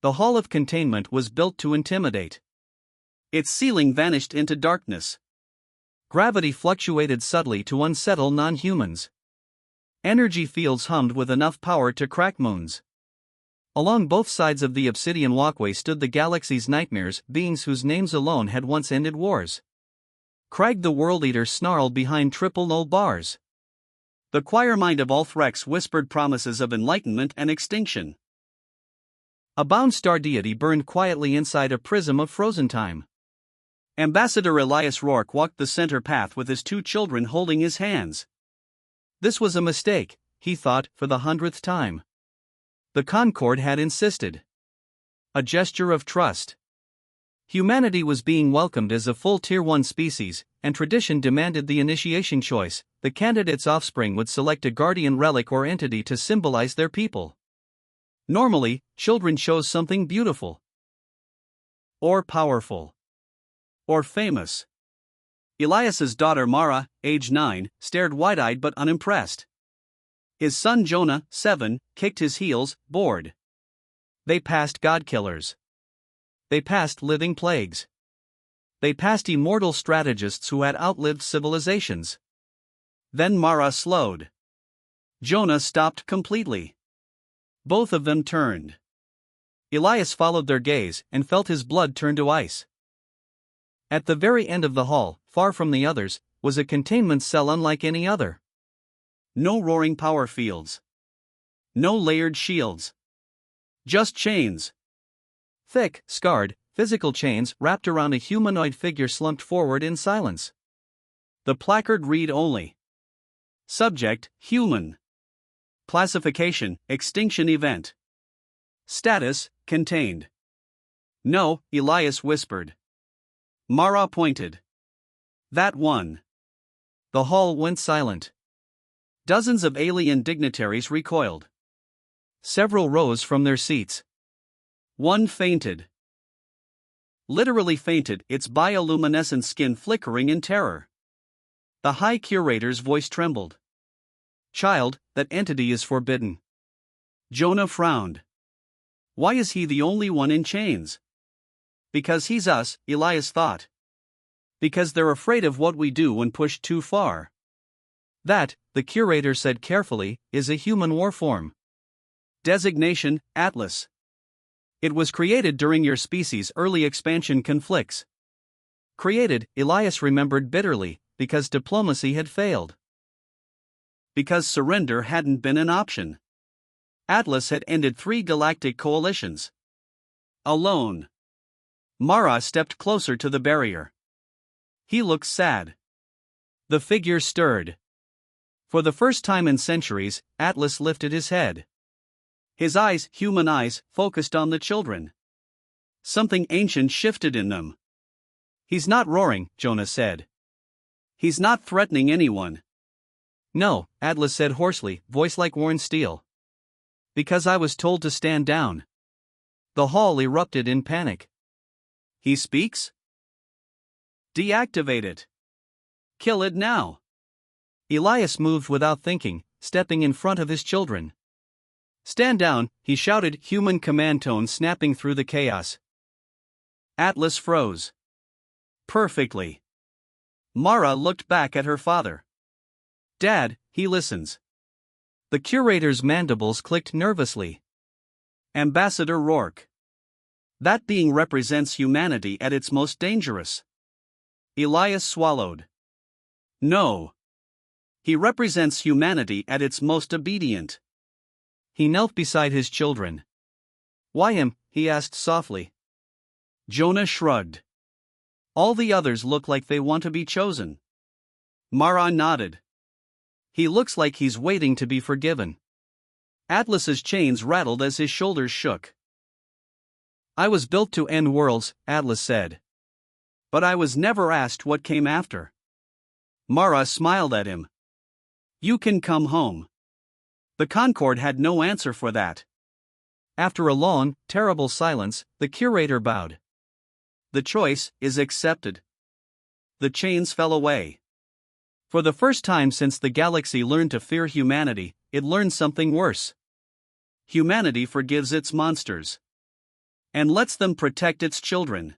The Hall of Containment was built to intimidate. Its ceiling vanished into darkness. Gravity fluctuated subtly to unsettle non-humans. Energy fields hummed with enough power to crack moons. Along both sides of the obsidian walkway stood the galaxy's nightmares, beings whose names alone had once ended wars. Crag the World Eater snarled behind triple null bars. The choir mind of Ulthrex whispered promises of enlightenment and extinction. A bound star deity burned quietly inside a prism of frozen time. Ambassador Elias Rourke walked the center path with his 2 children holding his hands. This was a mistake, he thought, for the 100th time. The Concord had insisted. A gesture of trust. Humanity was being welcomed as a full Tier 1 species, and tradition demanded the initiation choice. The candidate's offspring would select a guardian relic or entity to symbolize their people. Normally, children chose something beautiful. Or powerful. Or famous. Elias's daughter Mara, age 9, stared wide-eyed but unimpressed. His son Jonah, 7, kicked his heels, bored. They passed god-killers. They passed living plagues. They passed immortal strategists who had outlived civilizations. Then Mara slowed. Jonah stopped completely. Both of them turned. Elias followed their gaze and felt his blood turn to ice. At the very end of the hall, far from the others, was a containment cell unlike any other. No roaring power fields. No layered shields. Just chains. Thick, scarred, physical chains wrapped around a humanoid figure slumped forward in silence. The placard read only. Subject, human. Classification, extinction event. Status, contained. No, Elias whispered. Mara pointed. That one. The hall went silent. Dozens of alien dignitaries recoiled. Several rose from their seats. One fainted. Literally fainted, its bioluminescent skin flickering in terror. The High Curator's voice trembled. Child, that entity is forbidden. Jonah frowned. Why is he the only one in chains? Because he's us, Elias thought. Because they're afraid of what we do when pushed too far. That, the curator said carefully, is a human warform. Designation, Atlas. It was created during your species' early expansion conflicts. Created, Elias remembered bitterly, because diplomacy had failed. Because surrender hadn't been an option. Atlas had ended 3 galactic coalitions. Alone. Mara stepped closer to the barrier. He looked sad. The figure stirred. For the first time in centuries, Atlas lifted his head. His eyes, human eyes, focused on the children. Something ancient shifted in them. He's not roaring, Jonah said. He's not threatening anyone. No, Atlas said hoarsely, voice like worn steel. Because I was told to stand down. The hall erupted in panic. He speaks? Deactivate it. Kill it now. Elias moved without thinking, stepping in front of his children. Stand down, he shouted, human command tone snapping through the chaos. Atlas froze. Perfectly. Mara looked back at her father. Dad, he listens. The curator's mandibles clicked nervously. Ambassador Rourke. That being represents humanity at its most dangerous. Elias swallowed. No. He represents humanity at its most obedient. He knelt beside his children. Why him? He asked softly. Jonah shrugged. All the others look like they want to be chosen. Mara nodded. He looks like he's waiting to be forgiven. Atlas's chains rattled as his shoulders shook. I was built to end worlds, Atlas said. But I was never asked what came after. Mara smiled at him. You can come home. The Concord had no answer for that. After a long, terrible silence, the curator bowed. The choice is accepted. The chains fell away. For the first time since the galaxy learned to fear humanity, it learned something worse. Humanity forgives its monsters. and lets them protect its children.